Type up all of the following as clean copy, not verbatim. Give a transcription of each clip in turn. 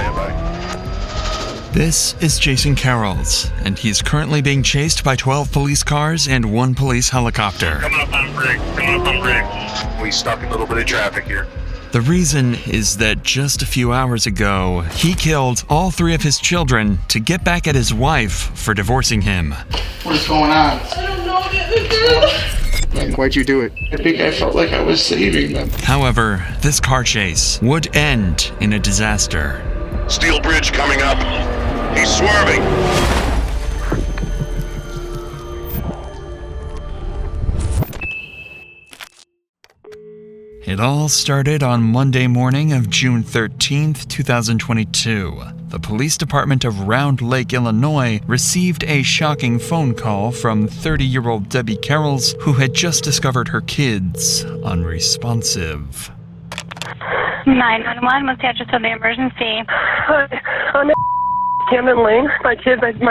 stand by. This is Jason Karels, and he's currently being chased by 12 police cars and 1 police helicopter. Coming up on break. We stuck in a little bit of traffic here. The reason is that just a few hours ago, he killed all 3 of his children to get back at his wife for divorcing him. What is going on? I don't know. Why'd you do it? I think I felt like I was saving them. However, this car chase would end in a disaster. Steel bridge coming up. He's swerving. It all started on Monday morning of June 13th, 2022. The police department of Round Lake, Illinois, received a shocking phone call from 30-year-old Debbie Karels, who had just discovered her kids unresponsive. 911, what's the address of the emergency? I'm in Camden Lane. My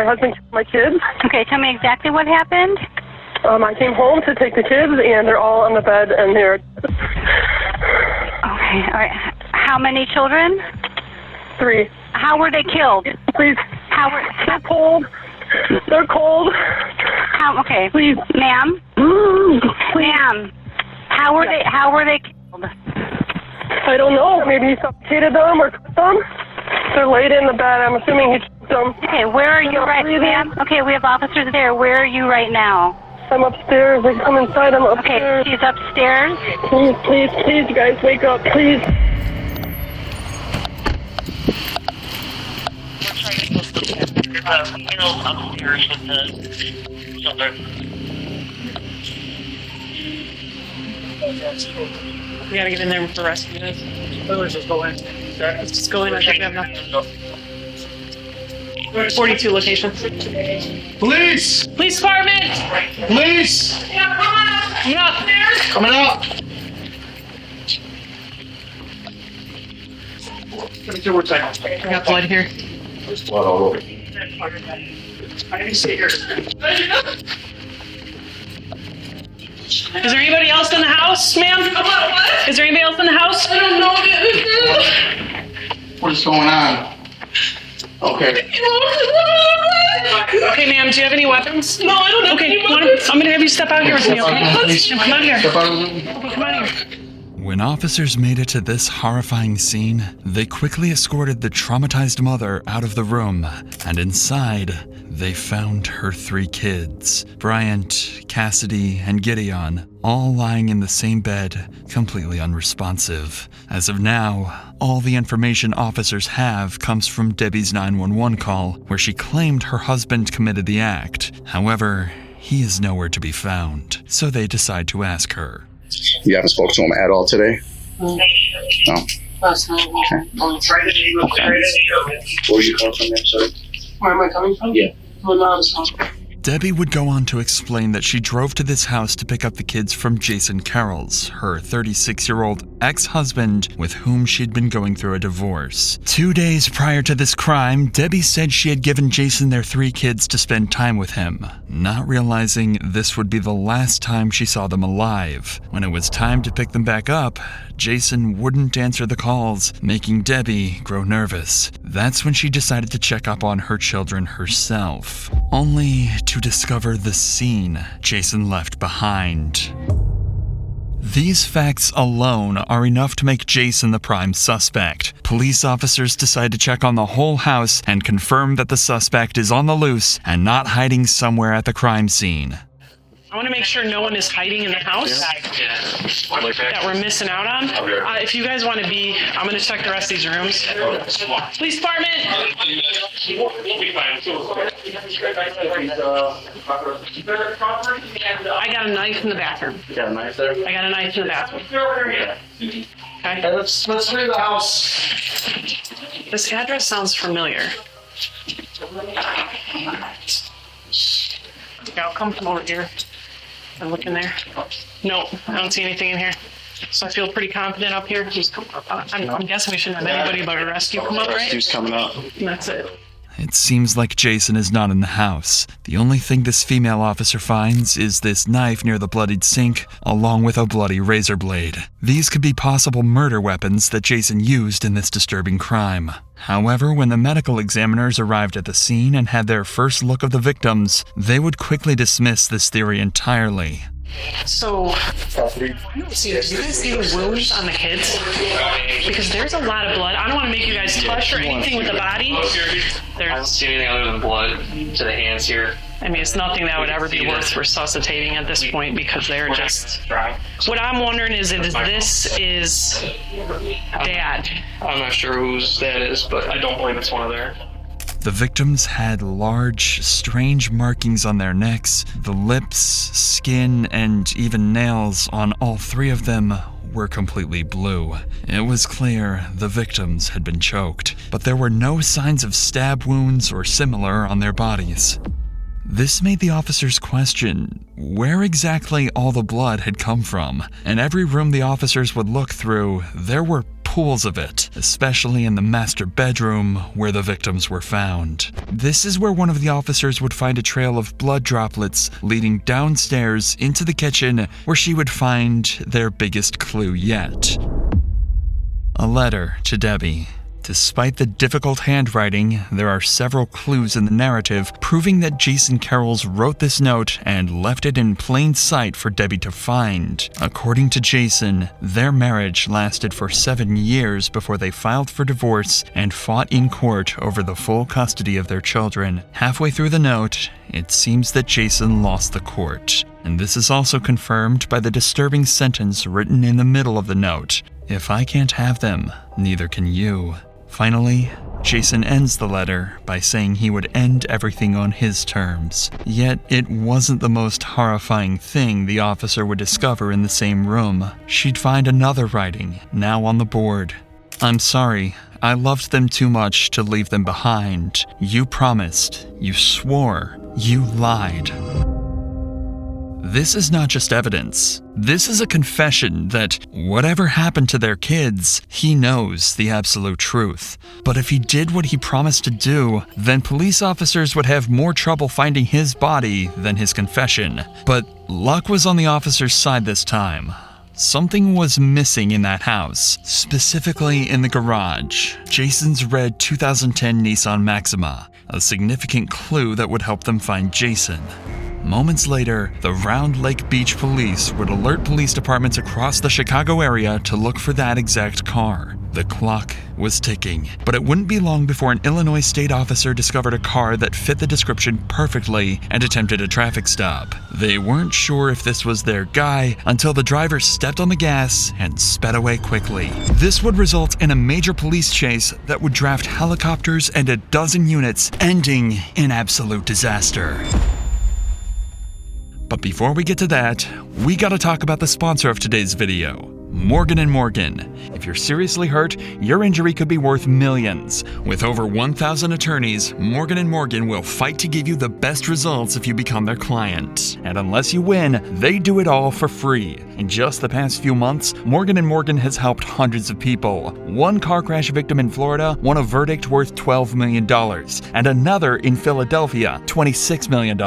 husband, my kids. Okay, tell me exactly what happened. I came home to take the kids, and they're all on the bed, and they're... Okay, all right. How many children? 3. How were they killed? Please. They're cold. They're cold. Okay. Please. Ma'am? Ma'am, how were they killed? I don't know. Maybe he suffocated them or cut them. They're laid in the bed. I'm assuming he choked them. Okay, where are you right now, ma'am? Okay, we have officers there. Where are you right now? I'm upstairs. They come inside. I'm upstairs. Okay, she's upstairs. Please, you guys, wake up, please. Upstairs with the children. We gotta get in there with the rest of you guys. Let's just go in. Let's just go in. I think we have enough. 42 locations. Police! Police department! Police! Coming up! Coming up! Let me see what's that. I got blood here. There's blood all over. I didn't see here. Is there anybody else in the house, ma'am? What? Is there anybody else in the house? I don't know. What is going on? Okay. Okay, ma'am, do you have any weapons? No, I don't have any weapons. I'm gonna have you step out here with me, okay? Come out here. Step out of the room. Okay, come out here. When officers made it to this horrifying scene, they quickly escorted the traumatized mother out of the room, and inside, they found her 3 kids, Bryant, Cassidy, and Gideon, all lying in the same bed, completely unresponsive. As of now, all the information officers have comes from Debbie's 911 call, where she claimed her husband committed the act. However, he is nowhere to be found, so they decide to ask her. You haven't spoken to him at all today? No. Last night. Okay. Where are you coming from there, sir? Where am I coming from? Yeah. My mom's home. Debbie would go on to explain that she drove to this house to pick up the kids from Jason Karels, her 36-year-old ex-husband with whom she'd been going through a divorce. 2 days prior to this crime, Debbie said she had given Jason their 3 kids to spend time with him, not realizing this would be the last time she saw them alive. When it was time to pick them back up, Jason wouldn't answer the calls, making Debbie grow nervous. That's when she decided to check up on her children herself, only to discover the scene Jason left behind. These facts alone are enough to make Jason the prime suspect. Police officers decide to check on the whole house and confirm that the suspect is on the loose and not hiding somewhere at the crime scene. I want to make sure no one is hiding in the house that we're missing out on. If you guys want to be, I'm going to check the rest of these rooms. Police department! I got a knife in the bathroom. You got a knife there? I got a knife in the bathroom. Okay. Hey, let's leave the house. This address sounds familiar. Yeah, I'll come from over here and look in there. No, I don't see anything in here. So I feel pretty confident up here. I'm guessing we shouldn't have anybody but a rescue come up, right? Rescue's coming up. And that's it. It seems like Jason is not in the house. The only thing this female officer finds is this knife near the bloodied sink, along with a bloody razor blade. These could be possible murder weapons that Jason used in this disturbing crime. However, when the medical examiners arrived at the scene and had their first look of the victims, they would quickly dismiss this theory entirely. So, do you guys see the wounds on the kids? Because there's a lot of blood. I don't want to make you guys touch or anything with the body. I don't see anything other than blood to the hands here. I mean, it's nothing that would ever be worth resuscitating at this point because they're just... What I'm wondering is if this is Dad. I'm not sure whose that is, but I don't believe it's one of theirs. The victims had large, strange markings on their necks. The lips, skin, and even nails on all three of them were completely blue. It was clear the victims had been choked, but there were no signs of stab wounds or similar on their bodies. This made the officers question where exactly all the blood had come from. In every room the officers would look through, there were pools of it, especially in the master bedroom where the victims were found. This is where one of the officers would find a trail of blood droplets leading downstairs into the kitchen, where she would find their biggest clue yet. A letter to Debbie. Despite the difficult handwriting, there are several clues in the narrative proving that Jason Karels wrote this note and left it in plain sight for Debbie to find. According to Jason, their marriage lasted for 7 years before they filed for divorce and fought in court over the full custody of their children. Halfway through the note, it seems that Jason lost the court. And this is also confirmed by the disturbing sentence written in the middle of the note. If I can't have them, neither can you. Finally, Jason ends the letter by saying he would end everything on his terms. Yet, it wasn't the most horrifying thing the officer would discover in the same room. She'd find another writing, now on the board. I'm sorry, I loved them too much to leave them behind. You promised, you swore, you lied. This is not just evidence. This is a confession that whatever happened to their kids, he knows the absolute truth. But if he did what he promised to do, then police officers would have more trouble finding his body than his confession. But luck was on the officer's side this time. Something was missing in that house, specifically in the garage. Jason's red 2010 Nissan Maxima, a significant clue that would help them find Jason. Moments later, the Round Lake Beach police would alert police departments across the Chicago area to look for that exact car. The clock was ticking, but it wouldn't be long before an Illinois state officer discovered a car that fit the description perfectly and attempted a traffic stop. They weren't sure if this was their guy until the driver stepped on the gas and sped away quickly. This would result in a major police chase that would draft helicopters and a dozen units, ending in absolute disaster. But before we get to that, we gotta talk about the sponsor of today's video, Morgan & Morgan. If you're seriously hurt, your injury could be worth millions. With over 1,000 attorneys, Morgan & Morgan will fight to give you the best results if you become their client. And unless you win, they do it all for free. In just the past few months, Morgan & Morgan has helped hundreds of people. One car crash victim in Florida won a verdict worth $12 million, and another in Philadelphia, $26 million.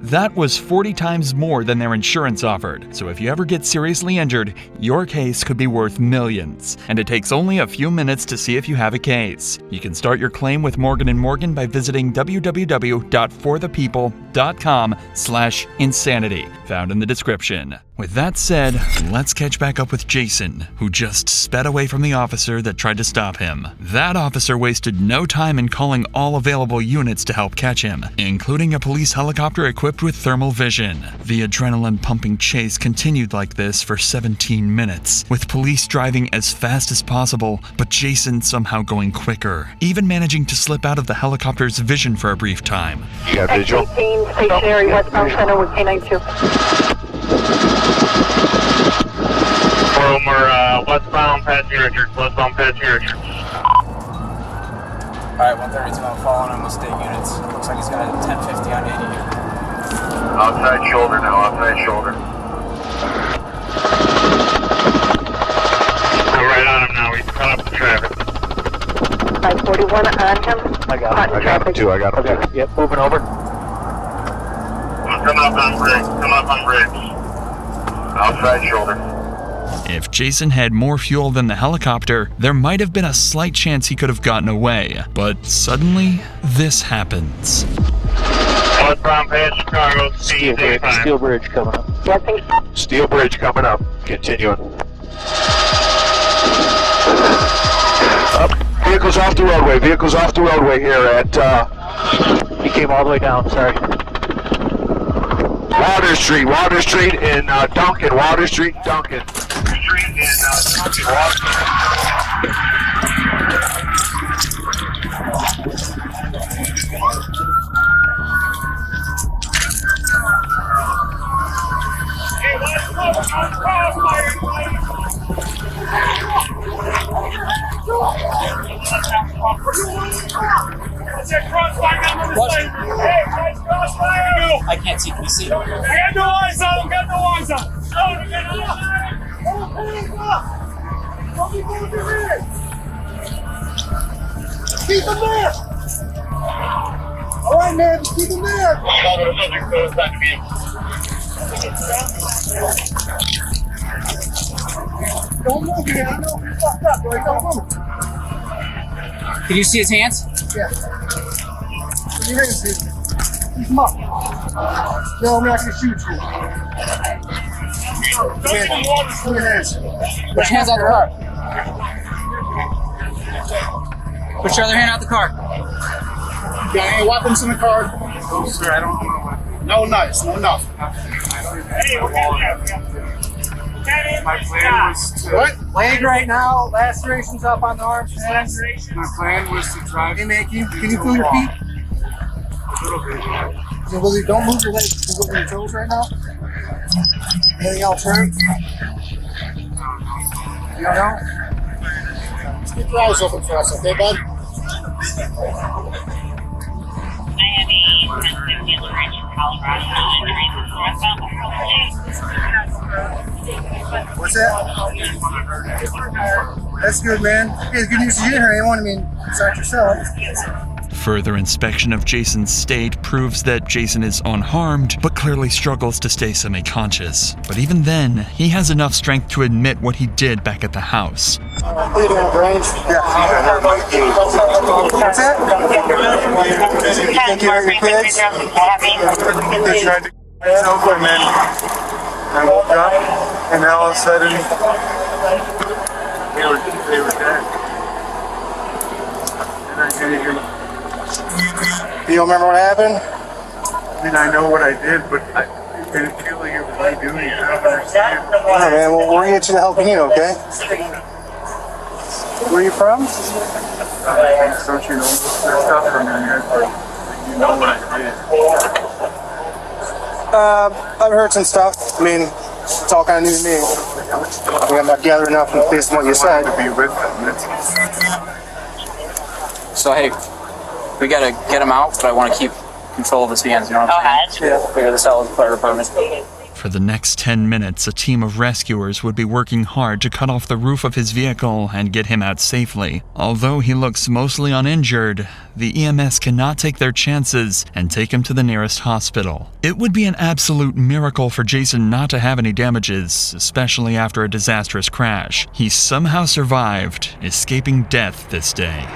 That was 40 times more than their insurance offered. So if you ever get seriously injured, your case could be worth millions, and it takes only a few minutes to see if you have a case. You can start your claim with Morgan & Morgan by visiting www.forthepeople.com/insanity, found in the description. With that said, let's catch back up with Jason, who just sped away from the officer that tried to stop him. That officer wasted no time in calling all available units to help catch him, including a police helicopter equipped with thermal vision. The adrenaline-pumping chase continued like this for 17 minutes, with police driving as fast as possible, but Jason somehow going quicker, even managing to slip out of the helicopter's vision for a brief time. You got visual? Stationary, westbound center with K92. We're westbound passenger Richards, westbound passenger Richards. Alright, 132, I'm following him with state units. Looks like he's got a 1050 on 80 here. Outside shoulder now, outside shoulder. We're right on him now, he's caught up to traffic. 541 on him. I got him too. I got him too. Yep, moving over. Come up on bridge. Come up on bridge. Outside shoulder. If Jason had more fuel than the helicopter, there might have been a slight chance he could have gotten away. But suddenly, this happens. Westbound past Chicago. Steel bridge coming up. Steel bridge coming up. Continuing. Up. Vehicles off the roadway. Vehicles off the roadway here at. He came all the way down. Sorry. Water Street in Duncan. Water Street, Duncan. Street in Duncan. I can't see. Can you see? I got no eyes on him. Keep him there. All right, man. Keep him there. Don't move here. I know you're fucked up, boy. Don't move. Can you see his hands? Yeah. Put your hands here. Keep him up. No, I'm not going to shoot you. Put your hands. Put your hands out the car. Put your other hand out the car. You got any weapons in the car? No, sir, I don't know. No knives, no nothing. My plan was to. What? Leg right now. Lacerations up on the arms. Hands. My plan was to drive. Hey, man, can you feel your feet? A little bit. So, Willie, don't move your legs. Move your toes right now. Anything else, right? You don't know? Just keep your eyes open for us, okay, bud? What's that? That's good, man. Hey, the good news is you didn't hurt anyone. I mean, besides yourself. Further inspection of Jason's state proves that Jason is unharmed, but clearly struggles to stay semi-conscious. But even then, he has enough strength to admit what he did back at the house. What are you doing, Bryant? Yeah. What's that? You think you hurt your kids? They tried to get over, man. I woke up, and all of a sudden, they were dead. And I didn't hear. You don't remember what happened? I mean, I know what I did, but I didn't feel like it was me doing it. I don't understand. All right, man. Well, we're going to get you the help you need, okay? Where are you from? Don't you know there's stuff from your head, but you know what I did. I've heard some stuff. I mean, it's all kind of new to me. I mean, I'm not gathering enough based on what you said. To be with them. So hey, we gotta get him out, but I want to keep control of his hands. You know what I'm saying? Yeah. Figure this out with the fire department. For the next 10 minutes, a team of rescuers would be working hard to cut off the roof of his vehicle and get him out safely. Although he looks mostly uninjured, the EMS cannot take their chances and take him to the nearest hospital. It would be an absolute miracle for Jason not to have any damages, especially after a disastrous crash. He somehow survived, escaping death this day.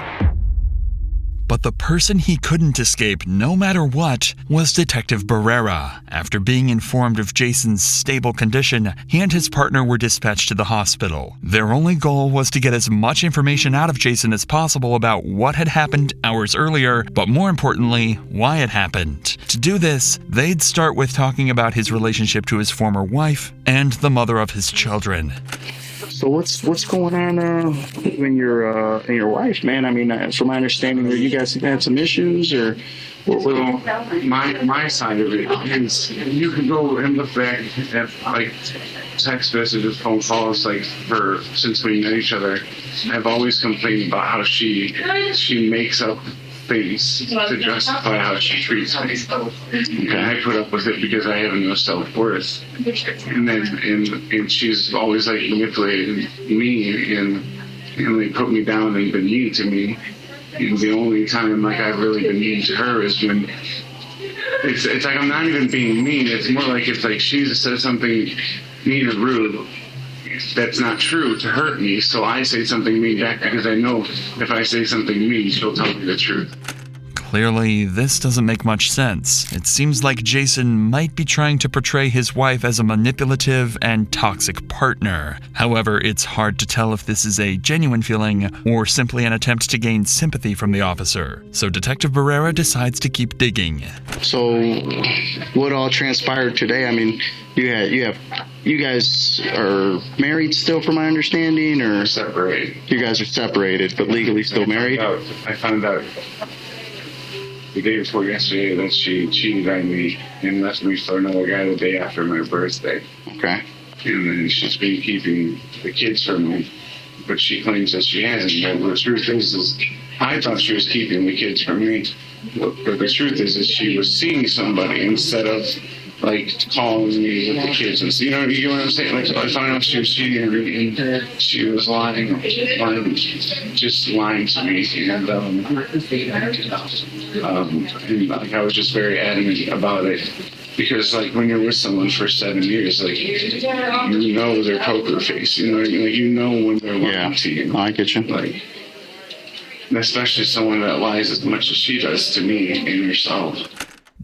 But the person he couldn't escape, no matter what, was Detective Barrera. After being informed of Jason's stable condition, he and his partner were dispatched to the hospital. Their only goal was to get as much information out of Jason as possible about what had happened hours earlier, but more importantly, why it happened. To do this, they'd start with talking about his relationship to his former wife and the mother of his children. So what's going on in your wife, man? I mean, so my understanding that you guys had some issues, or well, my side of it is you can go and look back at like text messages, phone calls, like since we met each other. I've always complained about how she makes up things to justify how she treats me. And I put up with it because I have no self-worth. And then she's always like manipulated me and they put me down and been mean to me. the only time like I've really been mean to her is when it's like I'm not even being mean. It's more like if like she says something mean or rude that's not true to hurt me, so I say something mean back because I know if I say something mean, she'll tell me the truth. Clearly, this doesn't make much sense. It seems like Jason might be trying to portray his wife as a manipulative and toxic partner. However, it's hard to tell if this is a genuine feeling or simply an attempt to gain sympathy from the officer. So Detective Barrera decides to keep digging. So, what all transpired today? I mean, you guys are married still, from my understanding, or Separated. you guys are separated, but legally still married? I found out the day before yesterday that she cheated on me and left me for another guy the day after my birthday. Okay. And then she's been keeping the kids from me, but she claims that she hasn't. But the truth is I thought she was keeping the kids from me. But the truth is she was seeing somebody instead of like calling me with the kids. And so, you know what I'm saying? Like, I found out she was cheating and she was lying, just lying to me. And like I was just very adamant about it. Because like when you're with someone for 7 years, like you know their poker face, you know when they're lying to you. I get you. Like, especially someone that lies as much as she does to me and yourself.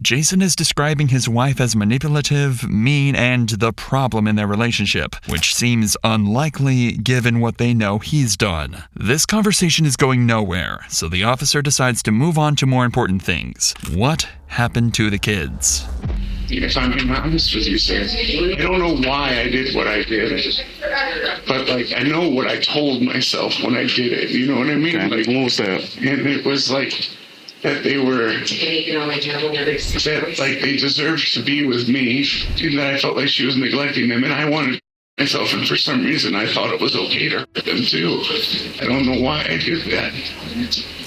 Jason is describing his wife as manipulative, mean, and the problem in their relationship, which seems unlikely given what they know he's done. This conversation is going nowhere, so the officer decides to move on to more important things. What happened to the kids? If I'm being honest with you, sir, I don't know why I did what I did, but like I know what I told myself when I did it. You know what I mean? Okay. Like, what was that? And it was like that they were that like they deserved to be with me, and that I felt like she was neglecting them, and I wanted myself, and for some reason I thought it was okay to hurt them too. I don't know why I did that.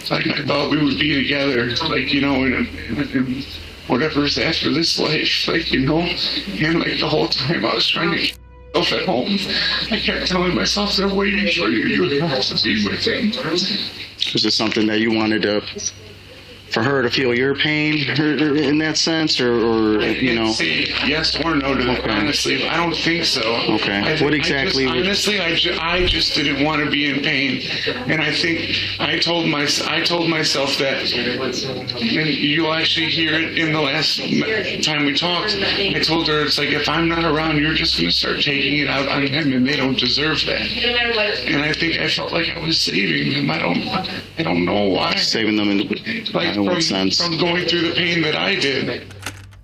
Like I thought we would be together, like in whatever's after this life, like, and like the whole time I was trying to keep myself at home, I kept telling myself they're waiting for you, you have to be with them. Was it something that you wanted for her to feel your pain in that sense, or you know? Say yes or no to that. Okay. Honestly, I don't think so. Okay. What exactly? I just didn't want to be in pain, and I think I told myself that, and you'll actually hear it in the last time we talked. I told her, it's like, if I'm not around, you're just going to start taking it out on them, and they don't deserve that. And I think I felt like I was saving them. I don't know why. Saving them in what sense? From going through the pain that I did.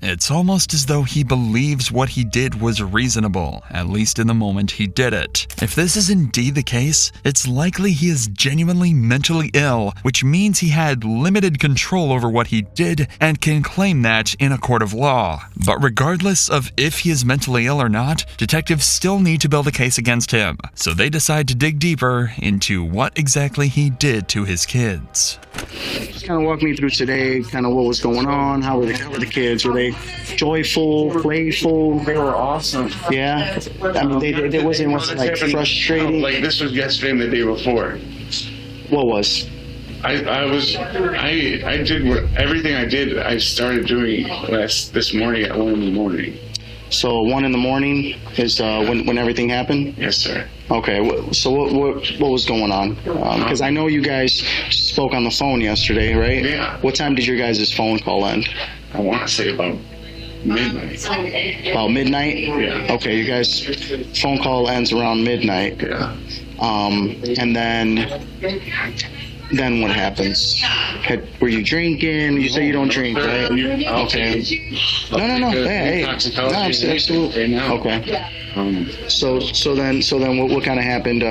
It's almost as though he believes what he did was reasonable, at least in the moment he did it. If this is indeed the case, it's likely he is genuinely mentally ill, which means he had limited control over what he did and can claim that in a court of law. But regardless of if he is mentally ill or not, detectives still need to build a case against him. So they decide to dig deeper into what exactly he did to his kids. Just kind of walk me through today, kind of what was going on. How were the kids? Were they joyful, playful? They were awesome. Yeah? I mean, they wasn't like frustrating? Like this was yesterday and the day before. What was? I did everything I did, I started doing this morning at 1 a.m. So 1 a.m. is when everything happened? Yes, sir. Okay, so what was going on? Because I know you guys spoke on the phone yesterday, right? Yeah. What time did your guys' phone call end? I want to say about midnight. About midnight? Yeah. Okay, you guys' phone call ends around midnight. Yeah. And then what happens? Were you drinking? You say you don't drink, right? Okay. No. Hey. No, absolutely. Okay. So then what kind of happened?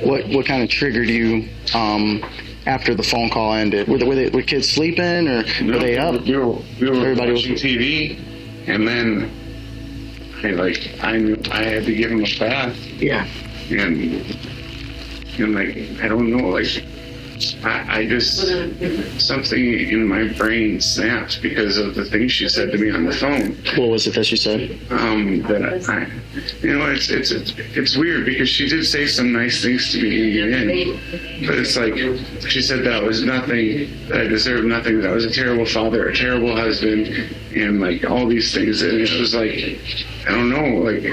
What kind of triggered you after the phone call ended? Were kids sleeping or were they up? We were Everybody watching TV, and then I knew I had to give him a bath. Yeah. And like I don't know, like I just, something in my brain snapped because of the things she said to me on the phone. What was it that she said? It's weird because she did say some nice things to me in the end, but it's like, she said that I was nothing, that I deserved nothing, that I was a terrible father, a terrible husband, and like all these things, and it was like, I don't know, like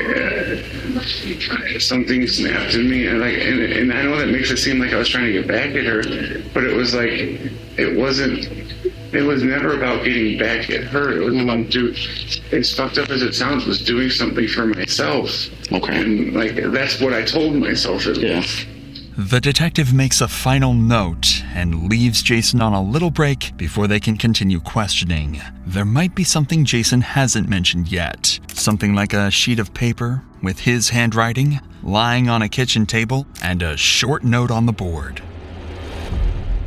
something snapped in me, and I know that makes it seem like I was trying to get back at her, but it was like, it was never about getting back at her. It was about as fucked up as it sounds, was doing something for myself. Okay. And like, that's what I told myself at least. The detective makes a final note and leaves Jason on a little break before they can continue questioning. There might be something Jason hasn't mentioned yet. Something like a sheet of paper with his handwriting lying on a kitchen table and a short note on the board.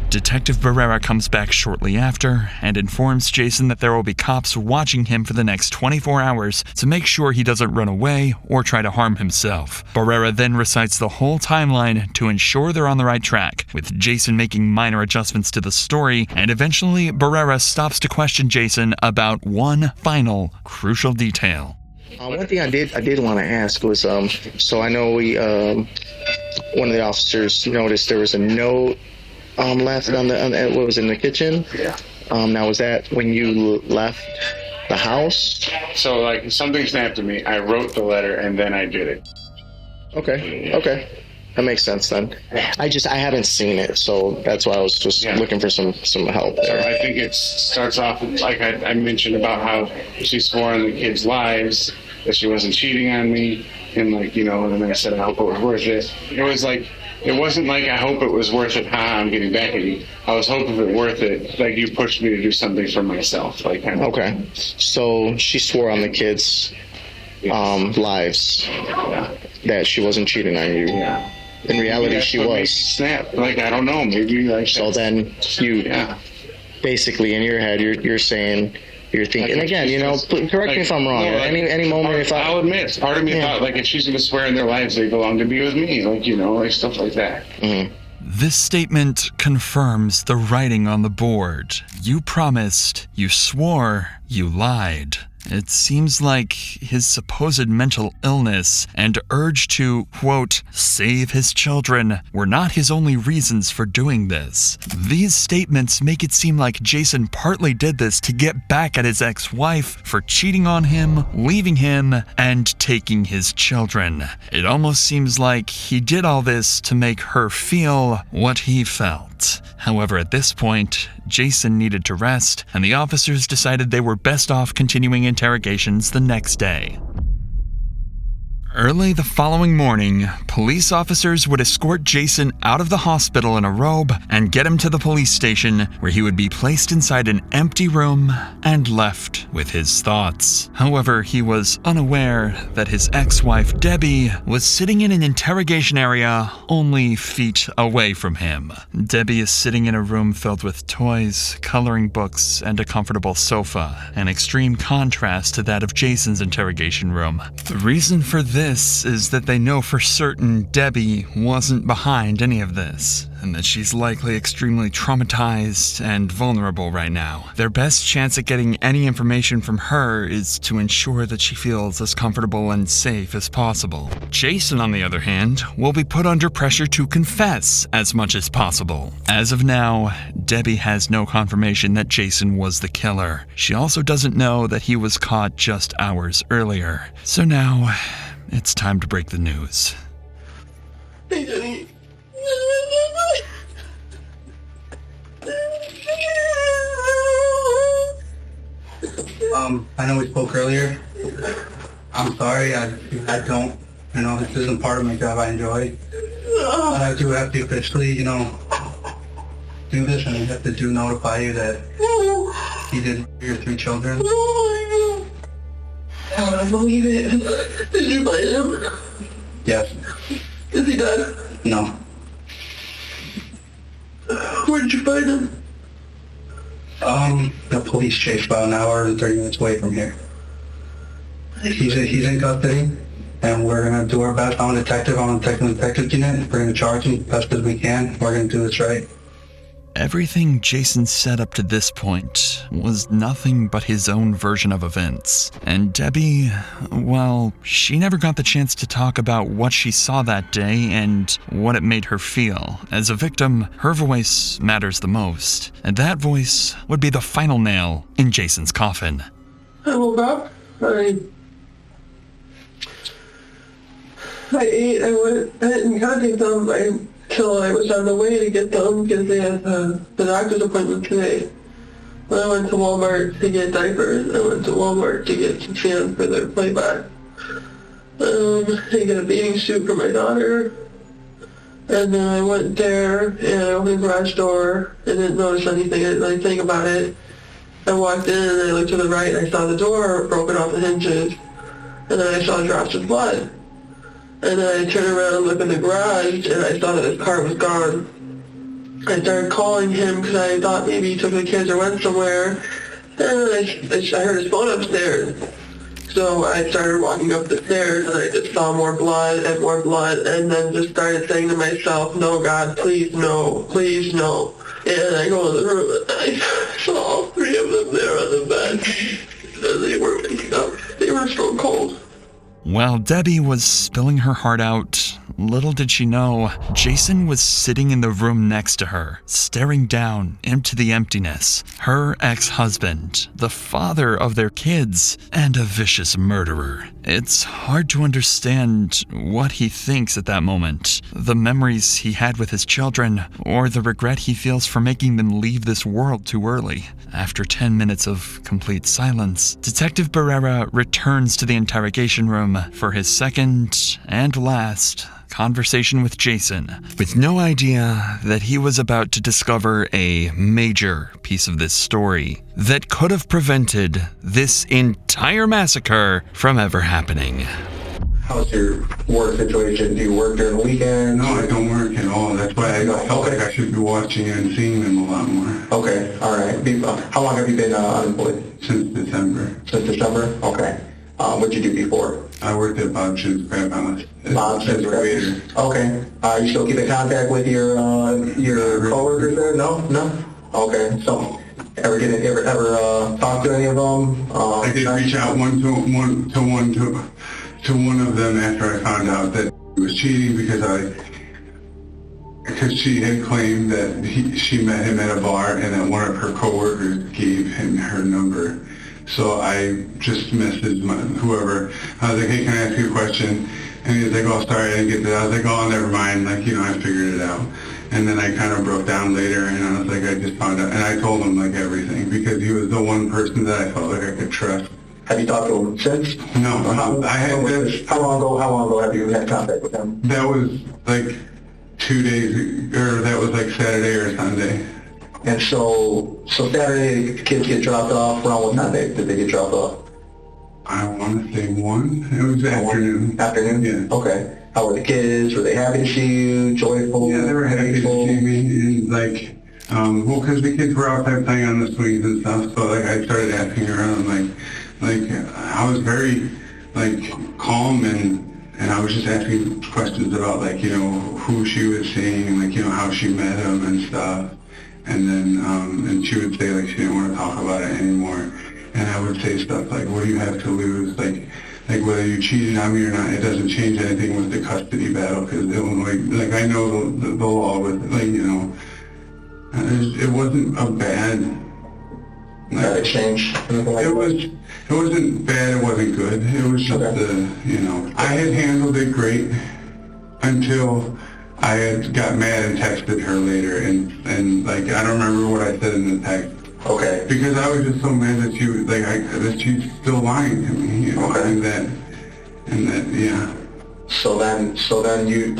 Detective Barrera comes back shortly after and informs Jason that there will be cops watching him for the next 24 hours to make sure he doesn't run away or try to harm himself. Barrera then recites the whole timeline to ensure they're on the right track, with Jason making minor adjustments to the story, and eventually Barrera stops to question Jason about one final crucial detail. One thing I did want to ask was, so I know one of the officers noticed there was a note left on what was in the kitchen. Yeah. Now, was that when you left the house? So like, something snapped at me. I wrote the letter and then I did it. Okay. That makes sense then. I haven't seen it, so that's why I was just looking for some help there. So I think it starts off like I mentioned about how she swore on the kids' lives that she wasn't cheating on me, and like, you know, and then I said I hope it was worth it. It was like, it wasn't like I hope it was worth it, I'm getting back at you. I was hoping it worth it, like you pushed me to do something for myself. Like, kind of. Okay. So she swore on the kids' lives that she wasn't cheating on you. Yeah. In reality, she was. Snap. Like, I don't know, maybe like. So then you, basically in your head, you're saying, you're thinking, and again, you know, correct me if I'm wrong. No, like, any moment, I'll admit, part of me thought, like, if she's going to swear in their lives, they belong to be with me, like, you know, like stuff like that. Mm-hmm. This statement confirms the writing on the board. You promised, you swore, you lied. It seems like his supposed mental illness and urge to, quote, save his children were not his only reasons for doing this. These statements make it seem like Jason partly did this to get back at his ex-wife for cheating on him, leaving him, and taking his children. It almost seems like he did all this to make her feel what he felt. However, at this point, Jason needed to rest, and the officers decided they were best off continuing interrogations the next day. Early the following morning, police officers would escort Jason out of the hospital in a robe and get him to the police station, where he would be placed inside an empty room and left with his thoughts. However, he was unaware that his ex-wife Debbie was sitting in an interrogation area only feet away from him. Debbie is sitting in a room filled with toys, coloring books, and a comfortable sofa, an extreme contrast to that of Jason's interrogation room. The reason for this is that they know for certain Debbie wasn't behind any of this, and that she's likely extremely traumatized and vulnerable right now. Their best chance at getting any information from her is to ensure that she feels as comfortable and safe as possible. Jason, on the other hand, will be put under pressure to confess as much as possible. As of now, Debbie has no confirmation that Jason was the killer. She also doesn't know that he was caught just hours earlier. So now, it's time to break the news. I know we spoke earlier. I'm sorry, I don't, you know, this isn't part of my job I enjoy. But I do have to officially, you know, do this, and I have to notify you that he did your 3 children. I don't believe it. Did you find him? Yes. Is he dead? No. Where did you find him? The police chase about an hour and 30 minutes away from here. He's in custody, and we're gonna do our best. I'm a detective. I'm a detective unit. We're gonna charge him as best as we can. We're gonna do this right. Everything Jason said up to this point was nothing but his own version of events. And Debbie, well, she never got the chance to talk about what she saw that day and what it made her feel. As a victim, her voice matters the most, and that voice would be the final nail in Jason's coffin. I woke up, I ate, I didn't contact them until I was on the way to get them because they had the doctor's appointment today. I went to Walmart to get diapers. I went to Walmart to get some sand for their playback. I got a bathing suit for my daughter. And then I went there and I opened the garage door and didn't notice anything. I didn't really think about it. I walked in and I looked to the right and I saw the door broken off the hinges. And then I saw drops of blood. And then I turned around and looked in the garage and I saw that his car was gone. I started calling him because I thought maybe he took the kids or went somewhere. And then I heard his phone upstairs. So I started walking up the stairs and I just saw more blood and then just started saying to myself, no, God, please no, please no. And I go in the room and I saw all three of them there on the bed. And they were waking up. They were so cold. While Debbie was spilling her heart out, little did she know, Jason was sitting in the room next to her, staring down into the emptiness. Her ex-husband, the father of their kids, and a vicious murderer. It's hard to understand what he thinks at that moment, the memories he had with his children, or the regret he feels for making them leave this world too early. After 10 minutes of complete silence, Detective Barrera returns to the interrogation room for his second and last conversation with Jason, with no idea that he was about to discover a major piece of this story that could have prevented this entire massacre from ever happening. How's your work situation? Do you work during the weekend? No, I don't work at all. That's why I felt like I should be watching and seeing them a lot more. Okay, all right. How long have you been unemployed? Since December. Since December? Okay. What'd you do before? I worked at Bob's Crab House. Bob's as a waiter. Okay. You still keep in contact with your coworkers there? No? Okay. So, ever talk to any of them? I did reach out to one of them after I found out that he was cheating because she had claimed that she met him at a bar and that one of her coworkers gave him her number. So I just messaged whoever. I was like, hey, can I ask you a question? And he was like, oh, sorry, I didn't get that. I was like, oh, never mind. I figured it out. And then I kind of broke down later, and I was like, I just found out. And I told him, everything, because he was the one person that I felt like I could trust. Have you talked to him since? No. How long ago have you had contact with him? That was 2 days, or that was Saturday or Sunday. And so Saturday, the kids get dropped off. Around what time did they get dropped off? I want to say 1. It was afternoon. Afternoon? Yeah. Okay. How were the kids? Were they happy to see you? Joyful? Yeah, they were happy to see me. And because the kids were outside playing on the swings and stuff, so I started asking around, I was very calm and I was just asking questions about who she was seeing and how she met him and stuff. And then, and she would say, she didn't want to talk about it anymore. And I would say stuff like, what do you have to lose? Whether you cheated on me or not, it doesn't change anything with the custody battle, because Illinois, I know the law with, it wasn't a bad... exchange? It wasn't bad, it wasn't good. It was just I had handled it great until I had got mad and texted her later, and I don't remember what I said in the text. Okay. Because I was just so mad that she was that she's still lying to me, Okay. and that yeah. So then you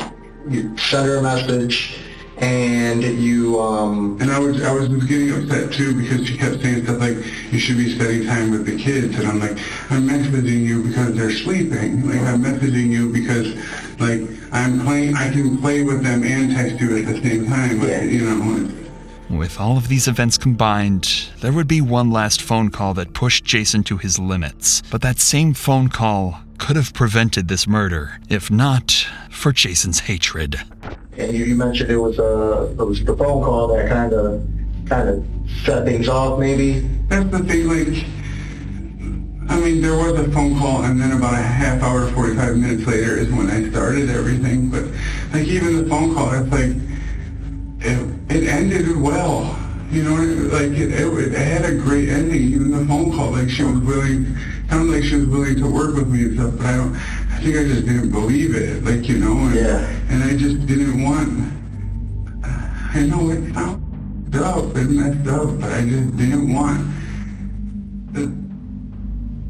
sent her a message, and you And I was getting upset too, because she kept saying stuff like, you should be spending time with the kids, and I'm like, I'm messaging you because they're sleeping. I'm messaging you because I can play with them and text you at the same time. With all of these events combined, there would be one last phone call that pushed Jason to his limits. But that same phone call could have prevented this murder, if not for Jason's hatred. And you mentioned it was the phone call that kind of set things off, maybe. That's the thing, like, I mean, there was a phone call, and then about a half hour, 45 minutes later is when I started everything. But like, even the phone call, it's like it ended well. You know, like it had a great ending. Even the phone call, like she was willing, sounded like she was willing to work with me and stuff. But I think I just didn't believe it. Like, you know, and I just didn't want. I know it sounds up, it messed up, but I just didn't want.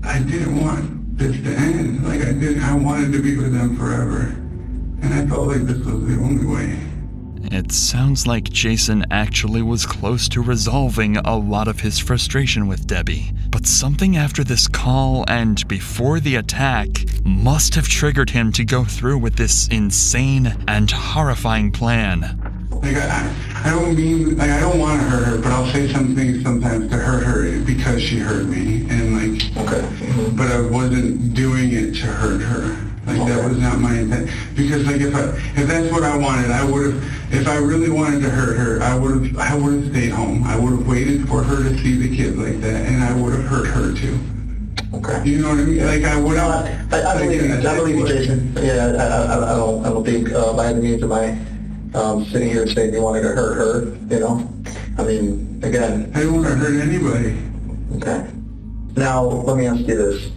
I didn't want this to end. Like, I wanted to be with them forever. And I felt like this was the only way. It sounds like Jason actually was close to resolving a lot of his frustration with Debbie. But something after this call and before the attack must have triggered him to go through with this insane and horrifying plan. Like, I don't mean, like, I don't want to hurt her, but I'll say some things sometimes to hurt her because she hurt me. And like, but I wasn't doing it to hurt her. Like, that was not my intent. Because like, if that's what I wanted, I would have, if I really wanted to hurt her, I would have stayed home. I would have waited for her to see the kid like that, and I would have hurt her too. Okay. You know what I mean? Like, I would have. I believe you, Jason. Yeah, I don't think by any means am I sitting here saying you wanted to hurt her. You know, I mean, again. I don't want to hurt anybody. Okay. Now let me ask you this.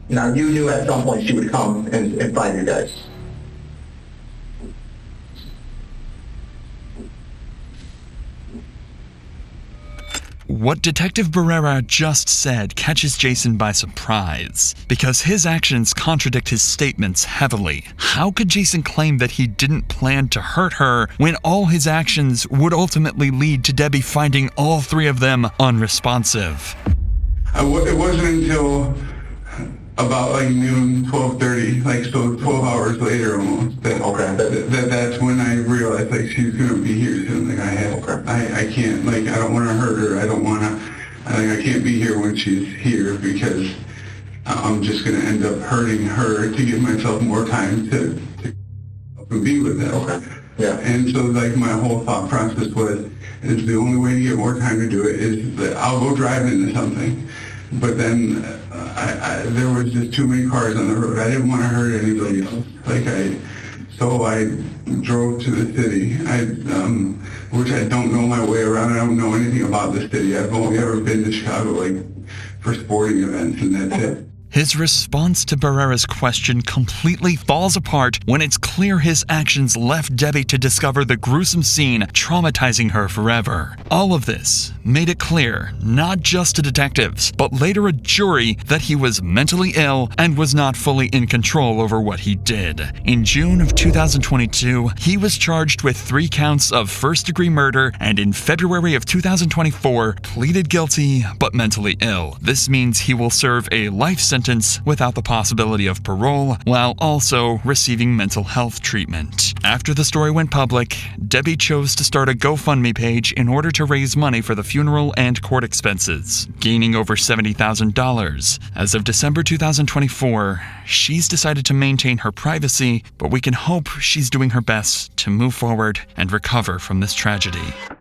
Now, you knew at some point she would come and find you guys. What Detective Barrera just said catches Jason by surprise, because his actions contradict his statements heavily. How could Jason claim that he didn't plan to hurt her when all his actions would ultimately lead to Debbie finding all three of them unresponsive? It wasn't until about like noon, 12:30, like, so 12 hours later almost, that's when I realized, like, she's going to be here soon. Like, I can't, like, I don't want to hurt her. I don't want to, like, I can't be here when she's here because I'm just going to end up hurting her to give myself more time to be with them. Yeah. And so, like, my whole thought process is the only way to get more time to do it is that I'll go drive into something. But then there was just too many cars on the road. I didn't want to hurt anybody else. So I drove to the city, which I don't know my way around. I don't know anything about the city. I've only ever been to Chicago, like, for sporting events, and that's it. His response to Barrera's question completely falls apart when it's clear his actions left Debbie to discover the gruesome scene, traumatizing her forever. All of this made it clear, not just to detectives, but later a jury, that he was mentally ill and was not fully in control over what he did. In June of 2022, he was charged with 3 counts of first-degree murder, and in February of 2024, pleaded guilty but mentally ill. This means he will serve a life sentence without the possibility of parole, while also receiving mental health treatment. After the story went public, Debbie chose to start a GoFundMe page in order to raise money for the funeral and court expenses, gaining over $70,000. As of December 2024, she's decided to maintain her privacy, but we can hope she's doing her best to move forward and recover from this tragedy.